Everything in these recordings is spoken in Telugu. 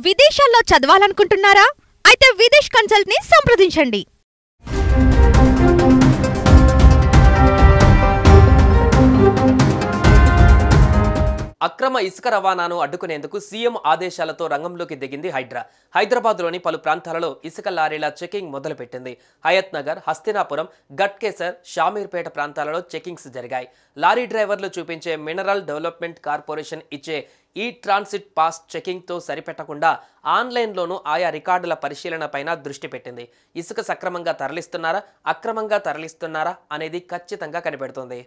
విదేశాల్లో చదవాలనుకుంటున్నారా? అయితే విదేశ్ కన్సల్ట్ ని సంప్రదించండి. అక్రమ ఇసుక రవాణాను అడ్డుకునేందుకు సీఎం ఆదేశాలతో రంగంలోకి దిగింది హైడ్రా. హైదరాబాద్లోని పలు ప్రాంతాలలో ఇసుక లారీల చెకింగ్ మొదలుపెట్టింది. హయత్ నగర్, హస్తినాపురం, గట్కేసర్, షామీర్పేట ప్రాంతాలలో చెకింగ్స్ జరిగాయి. లారీ డ్రైవర్లు చూపించే మినరల్ డెవలప్మెంట్ కార్పొరేషన్ ఇచ్చే ఈ ట్రాన్సిట్ పాస్ చెకింగ్తో సరిపెట్టకుండా ఆన్లైన్లోనూ ఆయా రికార్డుల పరిశీలనపైన దృష్టి పెట్టింది. ఇసుక సక్రమంగా తరలిస్తున్నారా, అక్రమంగా తరలిస్తున్నారా అనేది ఖచ్చితంగా కనిపెడుతోంది.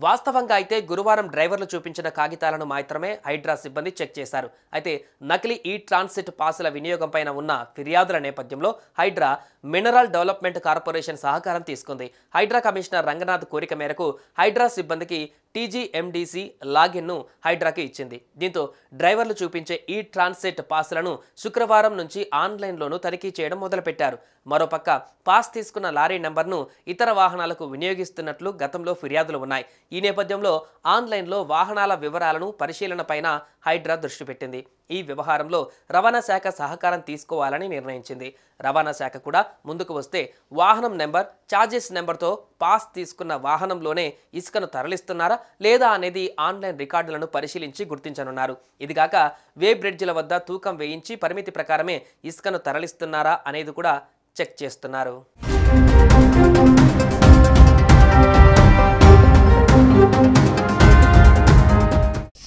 వాస్తవంగా అయితే గురువారం డ్రైవర్లు చూపించిన కాగితాలను మాత్రమే హైడ్రా సిబ్బంది చెక్ చేశారు. అయితే నకిలీ ఈ ట్రాన్సిట్ పాసుల వినియోగంపైన ఉన్న ఫిర్యాదుల నేపథ్యంలో హైడ్రా మినరల్ డెవలప్మెంట్ కార్పొరేషన్ సహకారం తీసుకుంది. హైడ్రా కమిషనర్ రంగనాథ్ కోరిక మేరకు హైడ్రా సిబ్బందికి టీజీఎండీసీ లాగిన్ను హైడ్రాకి ఇచ్చింది. దీంతో డ్రైవర్లు చూపించే ఈ ట్రాన్సిట్ పాసులను శుక్రవారం నుంచి ఆన్లైన్లోనూ తనిఖీ చేయడం మొదలుపెట్టారు. మరోపక్క పాస్ తీసుకున్న లారీ నెంబర్ను ఇతర వాహనాలకు వినియోగిస్తున్నట్లు గతంలో ఫిర్యాదులు ఉన్నాయి. ఈ నేపథ్యంలో ఆన్లైన్లో వాహనాల వివరాలను పరిశీలనపైన హైడ్రా దృష్టి పెట్టింది. ఈ వ్యవహారంలో రవాణా శాఖ సహకారం తీసుకోవాలని నిర్ణయించింది. రవాణా శాఖ కూడా ముందుకు వస్తే వాహనం నెంబర్, ఛార్జెస్ నెంబర్తో పాస్ తీసుకున్న వాహనంలోనే ఇసుకను తరలిస్తున్నారా లేదా అనేది ఆన్లైన్ రికార్డులను పరిశీలించి గుర్తించనున్నారు. ఇదిగాక వే బ్రిడ్జిల వద్ద తూకం వేయించి పరిమితి ప్రకారమే ఇసుకను తరలిస్తున్నారా అనేది కూడా చెక్ చేస్తున్నారు.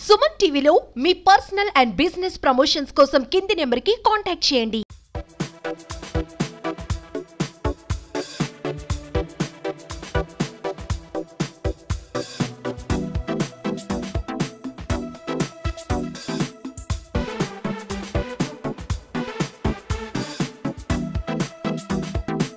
సుమన్ టీవీలో మీ పర్సనల్ అండ్ బిజినెస్ ప్రమోషన్స్ కోసం కింది నెంబర్కి కాంటాక్ట్ చేయండి.